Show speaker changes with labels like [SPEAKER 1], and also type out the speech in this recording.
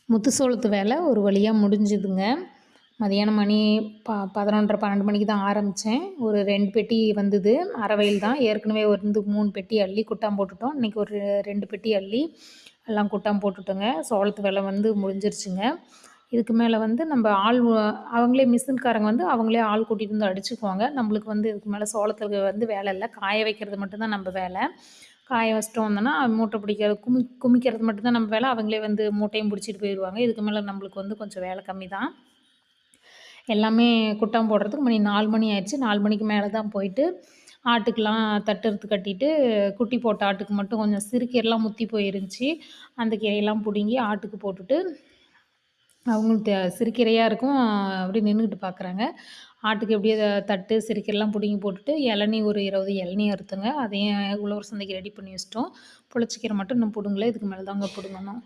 [SPEAKER 1] முத்து சோளத்து வேலை ஒரு வழியா முடிஞ்சுதுங்க. மதியானம் மணி 11:30, 12 மணிக்கு தான் ஆரம்பிச்சேன். ஒரு 2 பெட்டி வந்தது. அரை வெயில் தான். ஏற்கனவே வந்து 3 பெட்டி அள்ளி குட்டான் போட்டுட்டோம். இன்னைக்கு ஒரு 2 பெட்டி அள்ளி எல்லாம் குட்டான் போட்டுட்டோங்க. சோளத்து வேலை வந்து முடிஞ்சிருச்சுங்க. இதுக்கு மேல வந்து நம்ப அவங்களே மிஷின்காரங்க வந்து அவங்களே ஆள் கூட்டிட்டு வந்து அடிச்சுக்குவாங்க. நம்மளுக்கு வந்து இதுக்கு மேல சோளத்துக்கு வந்து வேலை இல்ல. காய வைக்கிறது மட்டும் தான் நம்ப வேலை. காய வச்சுட்டு வந்தோன்னா, மூட்டை பிடிக்கிறது குமிக்கிறது மட்டும் தான் நம்ம வேலை. அவங்களே வந்து மூட்டையும் பிடிச்சிட்டு போயிருவாங்க. இதுக்கு மேல நம்மளுக்கு வந்து கொஞ்சம் வேலை கம்மி தான். எல்லாமே குட்டான் போடுறதுக்கு மணி 4 மணி ஆயிடுச்சு. 4 மணிக்கு மேல தான் போயிட்டு, ஆட்டுக்கெல்லாம் தட்டு அறுத்து கட்டிட்டு, குட்டி போட்ட ஆட்டுக்கு மட்டும் கொஞ்சம் சிறுகீரைலாம் முத்தி போயிருந்துச்சு. அந்த கீரையெல்லாம் புடுங்கி ஆட்டுக்கு போட்டுட்டு, அவங்களுக்கு சிறுகீரையா இருக்கும். அப்படியே நின்னுகிட்டு பார்க்குறாங்க. ஆட்டுக்கு எப்படியோ தட்டு, சிறுகீரைலாம் புடுங்கி போட்டுட்டு, இளநீ ஒரு 20 இளநீ அறுத்தோங்க. அதையும் உழவர் சந்தைக்கு ரெடி பண்ணி வச்சுட்டோம். புளிச்சக்கீரை மட்டும் இன்னும் புடுங்கல. இதுக்கு மேல தாங்க புடுங்கணும்.